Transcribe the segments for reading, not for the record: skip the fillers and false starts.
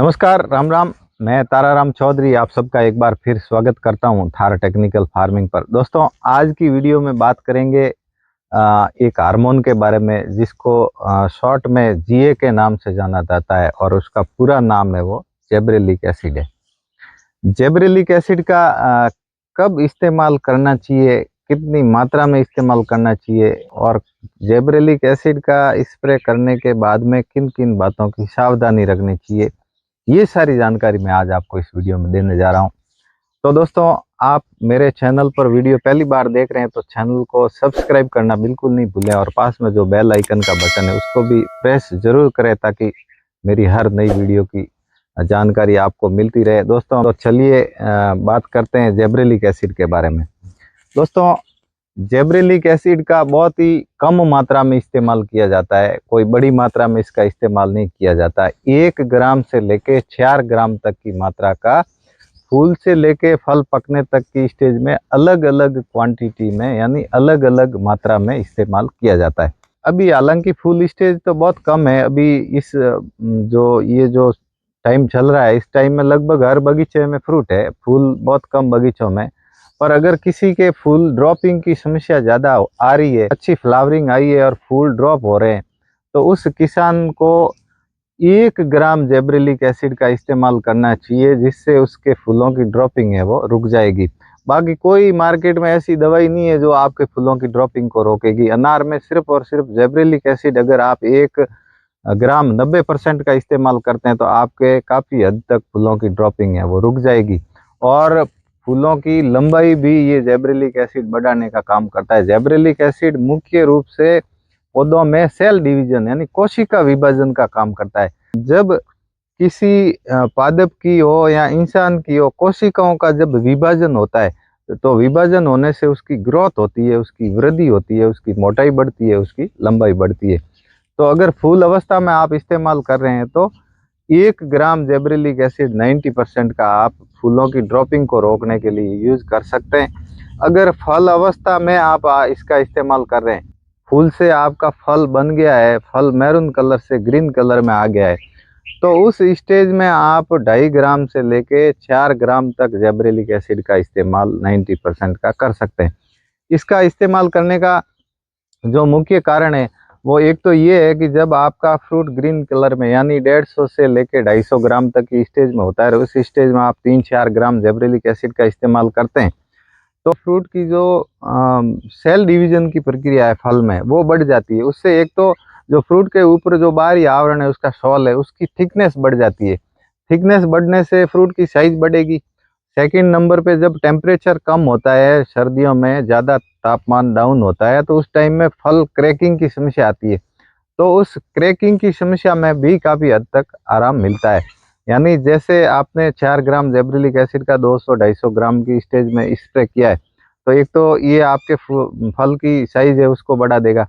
नमस्कार, राम राम। मैं ताराराम चौधरी आप सबका एक बार फिर स्वागत करता हूं थार टेक्निकल फार्मिंग पर। दोस्तों, आज की वीडियो में बात करेंगे एक हार्मोन के बारे में जिसको शॉर्ट में जीए के नाम से जाना जाता है और उसका पूरा नाम है वो जेबरेलिक एसिड है। जेबरेलिक एसिड का कब इस्तेमाल करना चाहिए, कितनी मात्रा में इस्तेमाल करना चाहिए और जेबरेलिक एसिड का स्प्रे करने के बाद में किन किन बातों की सावधानी रखनी चाहिए, ये सारी जानकारी मैं आज आपको इस वीडियो में देने जा रहा हूं। तो दोस्तों, आप मेरे चैनल पर वीडियो पहली बार देख रहे हैं तो चैनल को सब्सक्राइब करना बिल्कुल नहीं भूलें और पास में जो बेल आइकन का बटन है उसको भी प्रेस जरूर करें ताकि मेरी हर नई वीडियो की जानकारी आपको मिलती रहे। दोस्तों, तो चलिए बात करते हैं जेबरेलिक एसिड के बारे में। दोस्तों, जेबरेलिक एसिड का बहुत ही कम मात्रा में इस्तेमाल किया जाता है, कोई बड़ी मात्रा में इसका इस्तेमाल नहीं किया जाता है। 1 ग्राम से लेके 4 ग्राम तक की मात्रा का फूल से लेके फल पकने तक की स्टेज में अलग अलग क्वांटिटी में यानी अलग अलग मात्रा में इस्तेमाल किया जाता है। अभी हालांकि फूल स्टेज तो बहुत कम है, अभी इस जो टाइम चल रहा है इस टाइम में लगभग हर बगीचे में फ्रूट है, फूल बहुत कम बगीचों में। पर अगर किसी के फूल ड्रॉपिंग की समस्या ज़्यादा आ रही है, अच्छी फ्लावरिंग आई है और फूल ड्रॉप हो रहे हैं, तो उस किसान को 1 ग्राम जेबरेलिक एसिड का इस्तेमाल करना चाहिए जिससे उसके फूलों की ड्रॉपिंग है वो रुक जाएगी। बाकी कोई मार्केट में ऐसी दवाई नहीं है जो आपके फूलों की ड्रॉपिंग को रोकेगी। अनार में सिर्फ और सिर्फ जेबरेलिक एसिड अगर आप 1 ग्राम 90% का इस्तेमाल करते हैं तो आपके काफ़ी हद तक फूलों की ड्रॉपिंग है वो रुक जाएगी और फूलों की लंबाई भी ये जेबरेलिक एसिड बढ़ाने का काम करता है। जेबरेलिक एसिड मुख्य रूप से पौधों में सेल डिवीजन यानी कोशिका विभाजन का काम करता है। जब किसी पादप की हो या इंसान की हो, कोशिकाओं का जब विभाजन होता है तो विभाजन होने से उसकी ग्रोथ होती है, उसकी वृद्धि होती है, उसकी मोटाई बढ़ती है, उसकी लंबाई बढ़ती है। तो अगर फूल अवस्था में आप इस्तेमाल कर रहे हैं तो 1 ग्राम जेबरेलिक एसिड 90% का आप फूलों की ड्रॉपिंग को रोकने के लिए यूज कर सकते हैं। अगर फल अवस्था में आप इसका इस्तेमाल कर रहे हैं, फूल से आपका फल बन गया है, फल मैरून कलर से ग्रीन कलर में आ गया है, तो उस स्टेज में आप 2.5 ग्राम से लेके 4 ग्राम तक जेबरेलिक एसिड का इस्तेमाल 90% का कर सकते हैं। इसका इस्तेमाल करने का जो मुख्य कारण है वो एक तो ये है कि जब आपका फ्रूट ग्रीन कलर में यानी 150 से लेके 250 ग्राम तक की स्टेज में होता है, उस स्टेज में आप 3-4 ग्राम जेबरेलिक एसिड का इस्तेमाल करते हैं तो फ्रूट की जो सेल डिवीजन की प्रक्रिया है फल में वो बढ़ जाती है। उससे एक तो जो फ्रूट के ऊपर जो बाहरी आवरण है उसका शॉल है उसकी थिकनेस बढ़ जाती है। थिकनेस बढ़ने से फ्रूट की साइज बढ़ेगी। सेकंड नंबर पे जब टेम्परेचर कम होता है, सर्दियों में ज़्यादा तापमान डाउन होता है तो उस टाइम में फल क्रैकिंग की समस्या आती है। तो उस क्रैकिंग की समस्या में भी काफ़ी हद तक आराम मिलता है। यानी जैसे आपने 4 ग्राम जेबरेलिक एसिड का 200-250 ग्राम की स्टेज में स्प्रे किया है तो एक तो ये आपके फल की साइज़ है उसको बढ़ा देगा।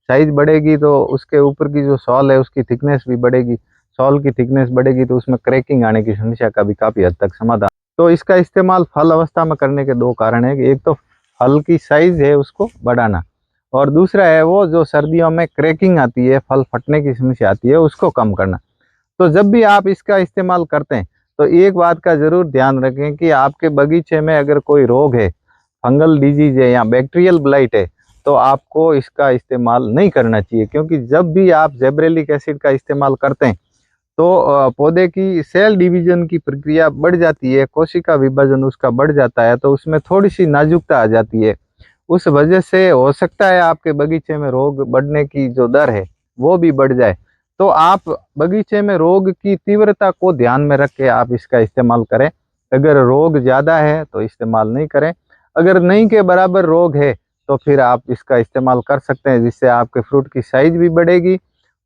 साइज़ बढ़ेगी तो उसके ऊपर की जो सॉल है उसकी थिकनेस भी बढ़ेगी। सॉल की थिकनेस बढ़ेगी तो उसमें क्रैकिंग आने की समस्या का भी काफ़ी हद तक समाधान। तो इसका इस्तेमाल फल अवस्था में करने के 2 कारण है कि एक तो फल की साइज़ है उसको बढ़ाना और दूसरा है वो जो सर्दियों में क्रैकिंग आती है, फल फटने की समस्या आती है, उसको कम करना। तो जब भी आप इसका इस्तेमाल करते हैं तो एक बात का ज़रूर ध्यान रखें कि आपके बगीचे में अगर कोई रोग है, फंगल डिजीज है या बैक्टीरियल ब्लाइट है, तो आपको इसका इस्तेमाल नहीं करना चाहिए। क्योंकि जब भी आप जेबरेलिक एसिड का इस्तेमाल करते हैं तो पौधे की सेल डिवीजन की प्रक्रिया बढ़ जाती है, कोशिका विभाजन उसका बढ़ जाता है, तो उसमें थोड़ी सी नाजुकता आ जाती है। उस वजह से हो सकता है आपके बगीचे में रोग बढ़ने की जो दर है वो भी बढ़ जाए। तो आप बगीचे में रोग की तीव्रता को ध्यान में रख के आप इसका इस्तेमाल करें। अगर रोग ज़्यादा है तो इस्तेमाल नहीं करें, अगर नहीं के बराबर रोग है तो फिर आप इसका इस्तेमाल कर सकते हैं, जिससे आपके फ्रूट की साइज भी बढ़ेगी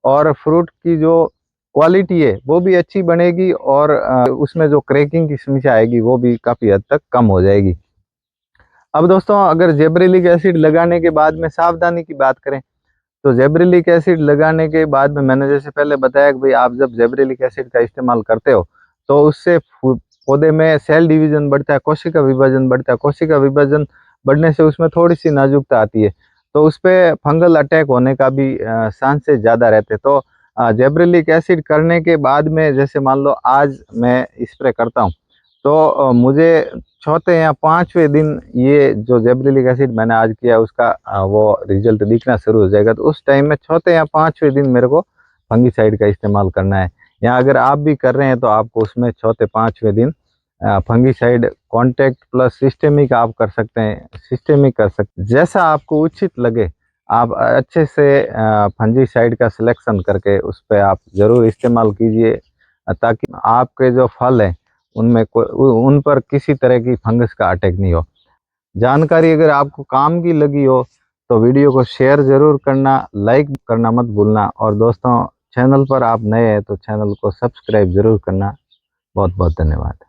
और फ्रूट की जो क्वालिटी है वो भी अच्छी बनेगी और उसमें जो क्रैकिंग की समस्या आएगी वो भी काफ़ी हद तक कम हो जाएगी। अब दोस्तों, अगर जेबरेलिक एसिड लगाने के बाद में सावधानी की बात करें तो जेबरेलिक एसिड लगाने के बाद में मैंने जैसे पहले बताया कि भाई आप जब जेबरेलिक एसिड का इस्तेमाल करते हो तो उससे पौधे में सेल डिवीजन बढ़ता है, कोशिका विभाजन बढ़ता है। कोशिका विभाजन बढ़ने से उसमें थोड़ी सी नाजुकता आती है तो उस पर फंगल अटैक होने का भी चांसेस ज़्यादा रहते हैं। तो जेब्रेलिक एसिड करने के बाद में जैसे मान लो आज मैं स्प्रे करता हूँ तो मुझे चौथे या पांचवें दिन ये जो जेब्रेलिक एसिड मैंने आज किया उसका वो रिजल्ट दिखना शुरू हो जाएगा। तो उस टाइम में चौथे या पांचवें दिन मेरे को फंगीसाइड का इस्तेमाल करना है। या अगर आप भी कर रहे हैं तो आपको उसमें चौथे पांचवें दिन फंगीसाइड कॉन्टैक्ट प्लस सिस्टेमिक आप कर सकते हैं, सिस्टेमिक कर सकते हैं, जैसा आपको उचित लगे। आप अच्छे से फंगीसाइड का सिलेक्शन करके उस पर आप ज़रूर इस्तेमाल कीजिए, ताकि आपके जो फल हैं उनमें उन पर किसी तरह की फंगस का अटैक नहीं हो। जानकारी अगर आपको काम की लगी हो तो वीडियो को शेयर ज़रूर करना, लाइक करना मत भूलना, और दोस्तों चैनल पर आप नए हैं तो चैनल को सब्सक्राइब ज़रूर करना। बहुत बहुत धन्यवाद।